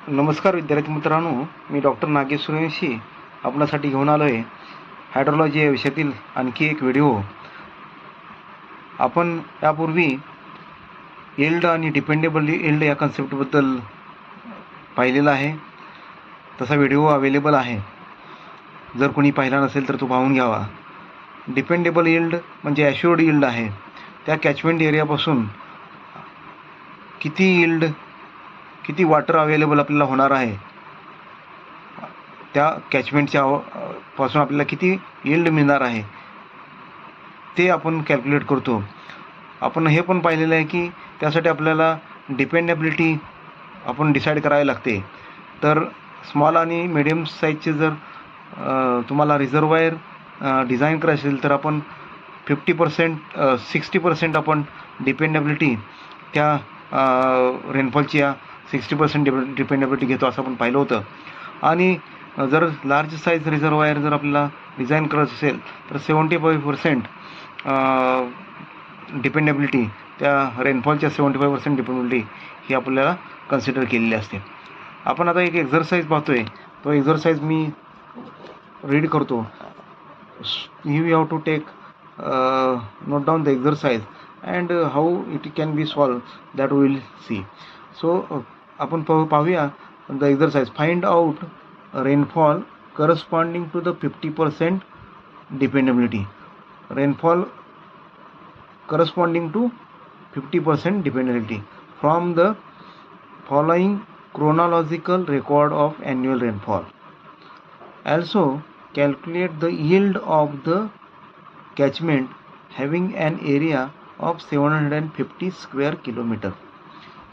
नमस्कार विद्यार्थी मित्रांनो, मी डॉक्टर नागेश सूर्यवंशी आपणासाठी घेऊन आलो आहे हायड्रोलॉजी या विषयातील आणखी एक व्हिडिओ. आपण यापूर्वी यील्ड आणि डिपेंडेबल यील्ड या कन्सेप्टबद्दल पाहिलेला आहे. तसा व्हिडिओ अवेलेबल आहे, जर कोणी पाहिला नसेल तर तो पाहून घ्यावा. डिपेंडेबल यील्ड म्हणजे ॲश्युअर्ड यील्ड आहे. त्या कॅचमेंट एरियापासून किती वॉटर अवेलेबल आपल्याला होणार आहे, त्या कॅचमेंटच्या पासून आपल्याला किती यील्ड मिळणार आहे ते आपण कॅल्क्युलेट करतो. आपण हे पण पाहिलेलं आहे की त्यासाठी आपल्याला डिपेंडेबिलिटी आपण डिसाईड करावी लागते. तर स्मॉल आणि मिडियम साईजचे जर तुम्हाला रिझर्वायर डिझाईन करायचं असेल तर आपण 60% आपण डिपेंडेबिलिटी त्या रेनफॉलची 60% डिपेंडेबिलिटी घेतो असं आपण पाहिलं होतं. आणि जर लार्ज साईज रिझर्वायर जर आपल्याला डिझाईन करायचं असेल तर 75% डिपेंडेबिलिटी, त्या रेनफॉलच्या 75% डिपेंडेबिलिटी ही आपल्याला कन्सिडर केलेली असते. आपण आता एक एक्झरसाईज पाहतोय, तो एक्झरसाईज मी रीड करतो. You have to take note down the exercise and how it can be solve, that will see. So आपण पाहूया the exercise. Find out rainfall corresponding to the 50% dependability. Rainfall corresponding to 50% dependability from the following chronological record of annual rainfall. Also calculate the yield of the catchment having an area of 750 square kilometer.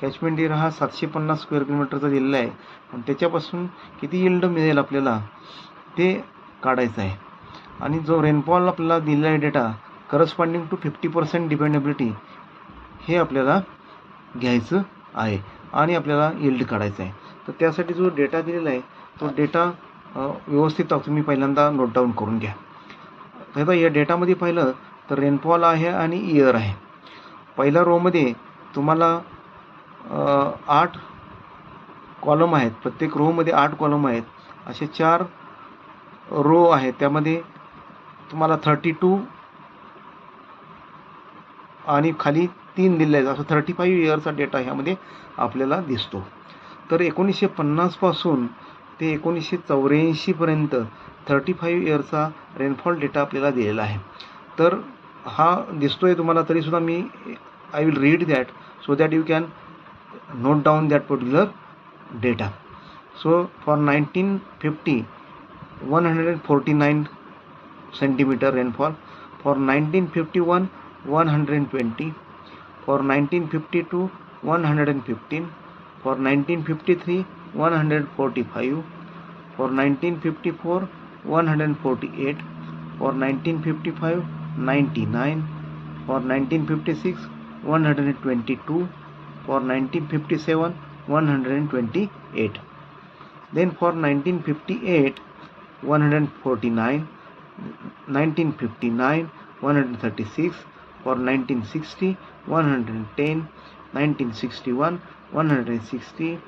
Catchment area हा 750 square किलोमीटरचा दिलेला आहे आणि त्याच्यापासून किती yield मिळेल आपल्याला ते काढायचं आहे. आणि जो रेनफॉल आपल्याला दिलेला आहे डेटा करस्पॉन्डिंग टू 50% डिपेंडेबिलिटी हे आपल्याला घ्यायचं आहे आणि आपल्याला यील्ड काढायचं आहे. तर त्यासाठी जो डेटा दिलेला आहे तो डेटा व्यवस्थित तुम्ही पहिल्यांदा नोट डाऊन करून घ्या. तर या डेटामध्ये पाहिलं तर रेनफॉल आहे आणि इयर आहे. पहिल्या रोमध्ये तुम्हाला 8 कॉलम आहेत. प्रत्येक रोमध्ये 8 कॉलम आहेत. असे 4 रो आहेत. त्यामध्ये तुम्हाला 32 आणि खाली 3 दिले आहेत. असं 35 इयरचा डेटा ह्यामध्ये आपल्याला दिसतो. तर 1950 पासून ते 1984 पर्यंत 35 इयरचा रेनफॉल डेटा आपल्याला दिलेला आहे. तर हा दिसतोय तुम्हाला, तरीसुद्धा मी I will read that so that you can note down that particular data. So for 1950 149 centimeter rainfall, for 1951 120, for 1952 115, for 1953 145, for 1954 148, for 1955 99, for 1956 122, for 1957 128. Then for 1958 149, 1959 136, for 1960 110, 1961 160,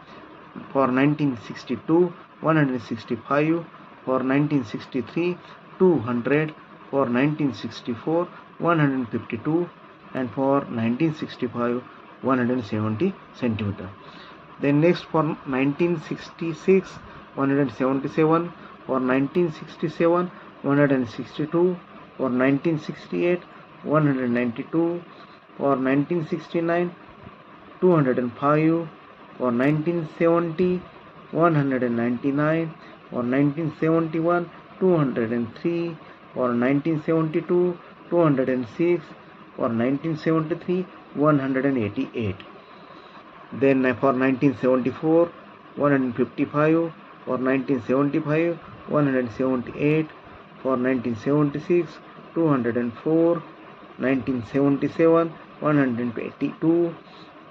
for 1962 165, for 1963 200, for 1964 152, and for 1965 170 centimeter. Then next for 1966 177, for 1967 162, for 1968 192, for 1969 205, for 1970 199, for 1971 203, for 1972 206, for 1973 188. Then for 1974 155, for 1975 178, for 1976 204, 1977 182,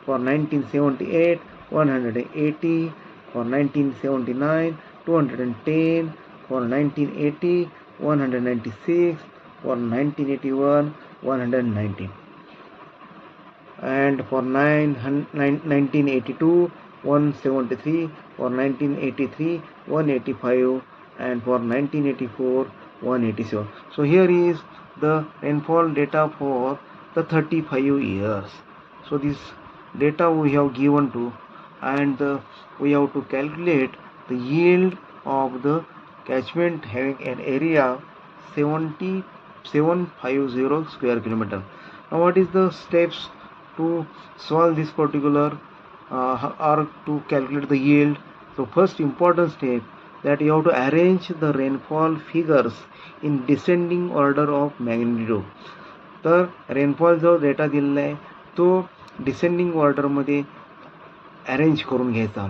for 1978 180, for 1979 210, for 1980 196, for 1981 119. And for 1982 173, for 1983 185, and for 1984 187. So here is the rainfall data for the 35 years. So this data we have given to, and we have to calculate the yield of the catchment having an area 7,750 square kilometer. Now what is the steps to solve this particular or to calculate the yield? So first important step, that you have to arrange the rainfall figures in descending order of magnitude. तर rainfall जो data दिलेला आहे तो descending ऑर्डरमध्ये arrange करून घ्यायचा.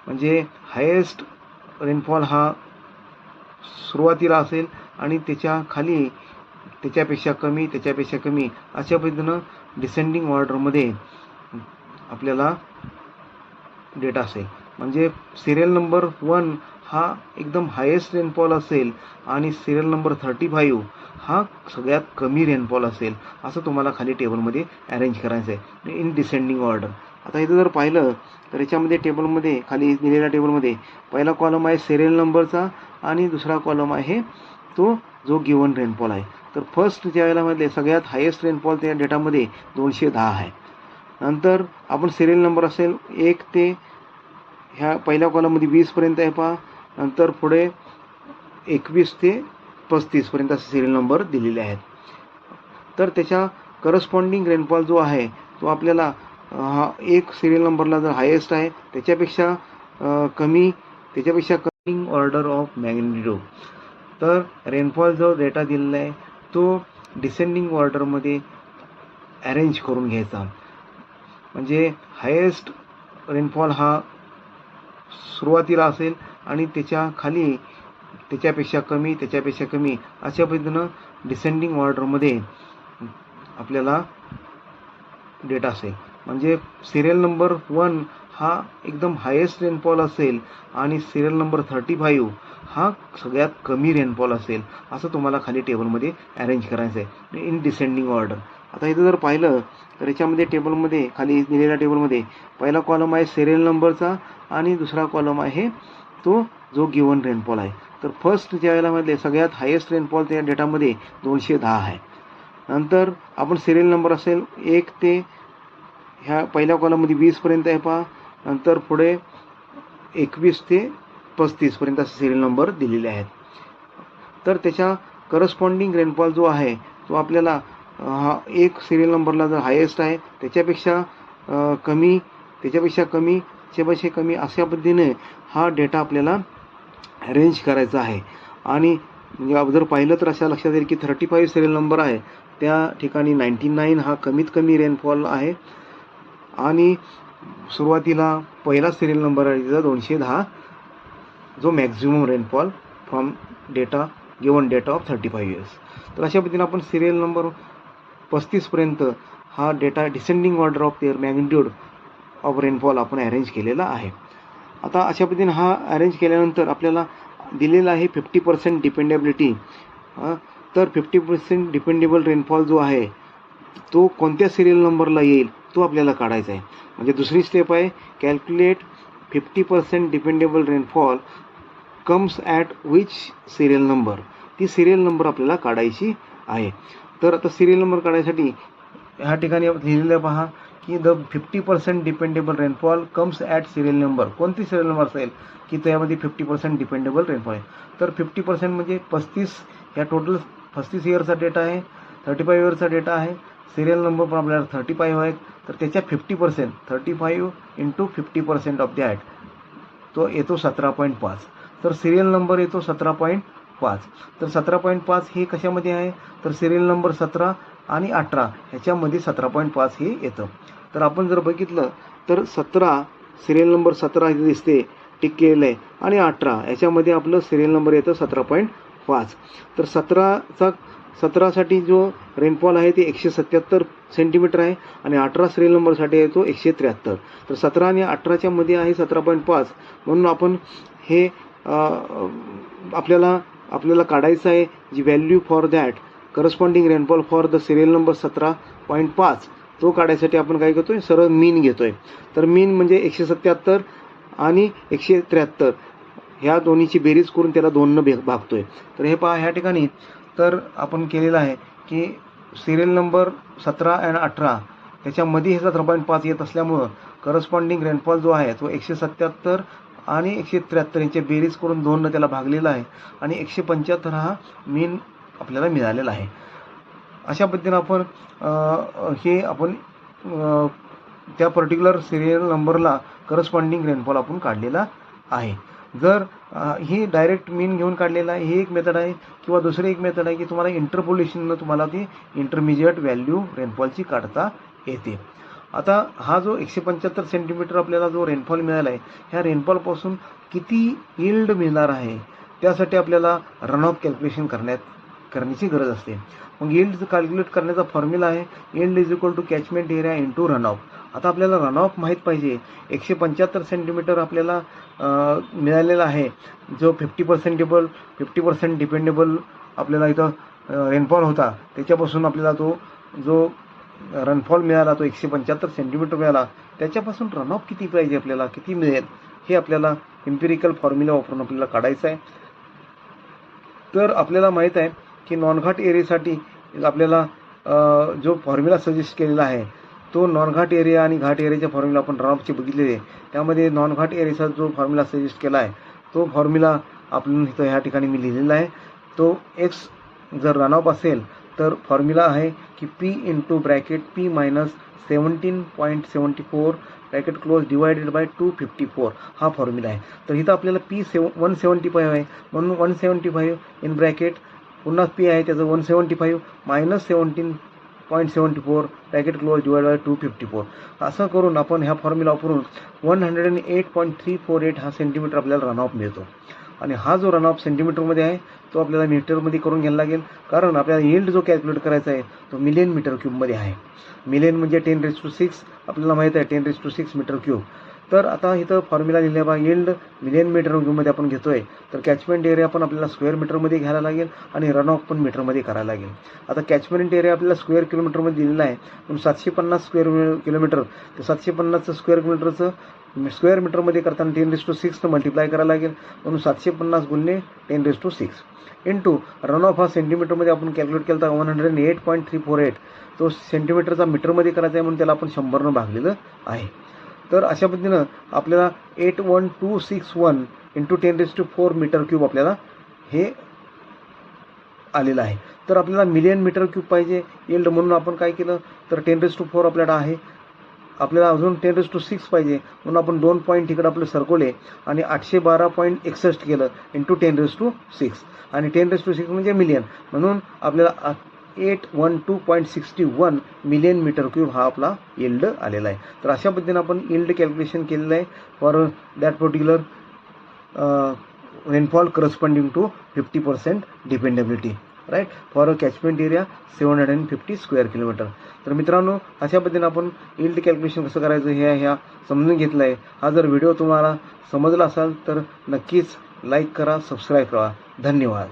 म्हणजे highest rainfall हा सुरुवातीला असेल आणि त्याच्या खाली त्याच्यापेक्षा कमी त्याच्यापेक्षा कमी अशा पद्धतीनं डिसेंडिंग ऑर्डरमध्ये आपल्याला डेटा असेल. म्हणजे सिरियल नंबर 1 हा एकदम हायेस्ट रेनफॉल असेल आणि सिरियल नंबर 35 हा सगळ्यात कमी रेनफॉल असेल, असं तुम्हाला खाली टेबलमध्ये अरेंज करायचं आहे इन डिसेंडिंग ऑर्डर. आता इथं जर पाहिलं तर याच्यामध्ये टेबलमध्ये खाली दिलेल्या टेबलमध्ये पहिला कॉलम आहे सिरियल नंबरचा आणि दुसरा कॉलम आहे तो जो गिवन रेनफॉल आहे. तर फर्स्ट ज्या वेळेला मध्ये सगळ्यात हायेस्ट रेनफॉल त्या डेटामध्ये 210 आहे. नंतर आपण सिरियल नंबर असेल 1 ते ह्या पहिल्या कॉलममध्ये 20 पर्यंत आहे पहा. नंतर पुढे 21 ते 35 पर्यंत असे सिरियल नंबर दिलेले आहेत. तर त्याच्या करस्पॉन्डिंग रेनफॉल जो आहे तो आपल्याला हा एक सिरियल नंबरला जर हायेस्ट आहे त्याच्यापेक्षा कमी ऑर्डर ऑफ मॅग्निट्यूड. तर रेनफॉल जो डेटा दिलेला आहे तो डिसेंडिंग ऑर्डरमध्ये अरेंज करून घ्यायचा. म्हणजे हायेस्ट रेनफॉल हा सुरुवातीला असेल आणि त्याच्या खाली त्याच्यापेक्षा कमी अशा पद्धतीनं डिसेंडिंग ऑर्डरमध्ये आपल्याला डेटा असेल. म्हणजे सिरियल नंबर 1 हा एकदम हायेस्ट रेनफॉल असेल आणि सिरियल नंबर 35 हा सगळ्यात कमी रेनफॉल असेल, असं तुम्हाला खाली टेबलमध्ये अरेंज करायचं आहे इन डिसेंडिंग ऑर्डर. आता इथं जर पाहिलं तर याच्यामध्ये टेबलमध्ये खाली दिलेल्या टेबलमध्ये पहिला कॉलम आहे सिरियल नंबरचा आणि दुसरा कॉलम आहे तो जो गिवन रेनफॉल आहे. तर फर्स्ट ज्या वेळेला मध्ये सगळ्यात हायेस्ट रेनफॉल त्या डेटामध्ये 210 आहे. नंतर आपण सिरियल नंबर असेल 1 ते ह्या पहिल्या कॉलममध्ये 20 पर्यंत आहे पहा. नंतर पुढे 21 ते 35 पर्यंत असे सिरियल नंबर दिलेले आहेत. तर त्याच्या करस्पॉन्डिंग रेनफॉल जो आहे तो आपल्याला हा एक सिरियल नंबरला जर हायेस्ट आहे त्याच्यापेक्षा कमी अशा पद्धतीने हा डेटा आपल्याला अरेंज करायचा आहे. आणि जर पाहिलं तर अशा लक्षात येईल की 35 सिरियल नंबर आहे त्या ठिकाणी 99 हा कमीत कमी रेनफॉल आहे आणि सुरुवातीला पहिला सिरियल नंबर आहे तिचा 210 जो maximum rainfall from data given data of 35 years. तर अशा पद्धतीने आपण सिरियल नंबर 35 पर्यंत हा data descending order of their magnitude of rainfall आपण अरेंज केलेला आहे. आता अशा पद्धतीने हा अरेंज केल्यानंतर आपल्याला दिलेला आहे 50% डिपेंडेबिलिटी. तर 50% डिपेंडेबल रेनफॉल जो आहे तो कोणत्या सिरियल नंबरला येईल तो आपल्याला काढायचा आहे. म्हणजे दुसरी स्टेप आहे calculate 50% dependable rainfall comes at which serial number. ती सिरियल नंबर आपल्याला काढायची आहे. तर आता सिरियल नंबर काढायसाठी ह्या ठिकाणी लिहिलेलं पहा की the 50% dependable rainfall comes at serial number. कोणती सिरियल नंबर असेल की त्यामध्ये 50% डिपेंडेबल रेनफॉल आहे. तर 50% म्हणजे 35 या टोटल 35 इयरचा डेटा आहे, 35 इयरचा डेटा आहे. सिरियल नंबर पण आपल्याला 35 आहेत. तर त्याच्या 50% 35 इंटू 50% ऑफ दॅट तो येतो 17.5. तर सिरियल नंबर येतो 17.5. तर 17.5 हे कशामध्ये आहे तर सिरियल नंबर 17 आणि 18 ह्याच्यामध्ये 17.5 हे येतं. तर आपण जर बघितलं तर 17 सिरियल नंबर 17 इथे दिसते टिक केलेलं आहे आणि 18 याच्यामध्ये आपलं सिरियल नंबर येतं 17.5. तर 17साठी जो रेनफॉल आहे ते 177 सेंटीमीटर आहे आणि 18 सिरियल नंबरसाठी आहे तो 173. तर 17 आणि 18च्या मध्ये आहे 17.5. म्हणून आपण हे आपल्याला काढायचं आहे जी value for that corresponding rainfall for the serial number 17.5 तो काढायसाठी आपण काय करतोय, सरळ मीन घेतोय. तर मीन म्हणजे 177 आणि 173 ह्या दोन्हीची बेरीज करून त्याला 2 भागतोय. तर हे पहा ह्या ठिकाणी तर आपण केलेलं आहे की सिरियल नंबर 17 आणि 18 त्याच्यामध्ये हे 17.5 येत असल्यामुळं करस्पॉन्डिंग रेनफॉल जो आहे तो 177 आणि 173 यांची बेरीज करून 2 त्याला भागलेला आहे आणि 175 हा मीन आपल्याला मिळालेला आहे. अशा पद्धतीनं आपण हे आपण त्या पर्टिक्युलर सिरियल नंबरला करस्पॉन्डिंग रेनफॉल आपण काढलेला आहे. जर ही डायरेक्ट मीन घेऊन काढलेला आहे, ही एक मेथड आहे. किंवा दुसरी एक मेथड आहे की तुम्हाला इंटरपोलेशननं तुम्हाला ती इंटरमिजिएट व्हॅल्यू रेनफॉलची काढता येते. आता हा जो 175 सेंटीमीटर आपल्याला जो रेनफॉल मिळाला आहे, ह्या रेनफॉलपासून किती यील्ड मिळणार आहे त्यासाठी आपल्याला रन ऑफ कॅल्क्युलेशन करण्याची गरज असते. मग यील्ड कॅल्क्युलेट करण्याचा फॉर्म्युला आहे yield is equal to catchment area into run off. आता आपल्याला रन ऑफ माहीत पाहिजे. 175 सेंटीमीटर आपल्याला मिळालेला आहे, जो 50% डिपेंडेबल आपल्याला इथं रेनफॉल होता, त्याच्यापासून आपल्याला तो जो रनफॉल मिळाला तो 175 सेंटीमीटर मिळाला. त्याच्यापासून रन ऑफ किती पाहिजे, आपल्याला किती मिळेल हे आपल्याला एम्पिरिकल फॉर्म्युला वापरून आपल्याला काढायचं आहे. तर आपल्याला माहीत आहे की नॉन घाट एरियासाठी आपल्याला जो फॉर्म्युला सजेस्ट केलेला आहे तो नॉन घाट एरिया आणि घाट एरियाच्या फॉर्म्युला आपण रन ऑफचे बघितलेले. त्यामध्ये नॉन घाट एरियाचा जो फॉर्म्युला सजेस्ट केला आहे तो फॉर्म्युला आपण इथं ह्या ठिकाणी मी लिहिलेला आहे. तो एक्स जर रन ऑफ असेल तर फॉर्म्युला आहे की P into bracket P minus 17.74 bracket close divided by 254 हा फॉर्म्युला आहे. तर इथं आपल्याला पी 175 आहे, म्हणून 175 इन ब्रॅकेट पुन्हा पी आहे त्याचं 175 minus 17.74 bracket close divide by 254. असं करून आपण ह्या फॉर्म्युला वापरून 108.348 हा सेंटीमीटर आपल्याला रन ऑफ मिळतो. आणि हा जो रन ऑफ सेंटीमीटरमध्ये आहे तो आपल्याला मीटरमध्ये करून घ्यायला लागेल, कारण आपल्याला यील्ड जो कॅल्क्युलेट करायचा आहे तो मिलियन मीटर क्यूबमध्ये आहे. मिलियन म्हणजे 10⁶, आपल्याला माहीत आहे 10⁶ मीटर क्यूब. तर आता इथं फॉर्म्युला लिहिल्या बा यील्ड मिलियन मीटर क्यूबमध्ये आपण घेतोय, तर कॅचमेंट एरिया पण आपल्याला स्क्वेअर मीटरमध्ये घ्यायला लागेल आणि रन ऑफ पण मीटरमध्ये करायला लागेल. आता कॅचमेंट एरिया आपल्याला स्क्वेअर किलोमीटरमध्ये दिलेला आहे, म्हणून 750 स्क्वेअर किलोमीटर तर 750 स्क्वेअर किलोमीटरचं स्क्वेअर मीटरमध्ये करताना 10⁶ मल्टिप्लाय करायला लागेल, म्हणून 750 गुणिले 10⁶ इंटू रन ऑफ हा सेंटीमीटरमध्ये आपण कॅल्क्युलेट केला तर 108.348. तो सेंटीमीटरचा मीटरमध्ये करायचा आहे म्हणून त्याला आपण 100 भागलेलं आहे. तर अशा पद्धतीनं आपल्याला 81261 इंटू 10⁴ मीटर क्यूब आपल्याला हे आलेलं आहे. तर आपल्याला मिलियन मीटर क्यूब पाहिजे यील्ड, म्हणून आपण काय केलं तर 10⁴ आपल्याला आहे, आपल्याला अजून 10⁶ पाहिजे म्हणून आपण 2 पॉईंट इकडे आपले सरकवले आणि 812.61 केलं इंटू 10⁶. आणि 10⁶ म्हणजे मिलियन, म्हणून आपल्याला 812.61 मिलियन मीटर क्यूब हा आपला यील्ड आलेला आहे. तर अशा पद्धतीने आपण यील्ड कॅल्क्युलेशन केलेलं आहे for that particular rainfall corresponding to 50% dependability, right, for a catchment area 750 square kilometre. तर मित्रांनो, अशा पद्धतीने आपण यील्ड कॅल्क्युलेशन कसं करायचं ह्या समजून घेतलं आहे. हा जर व्हिडिओ तुम्हाला समजला असाल तर नक्कीच लाईक करा, सबस्क्राईब करा. धन्यवाद.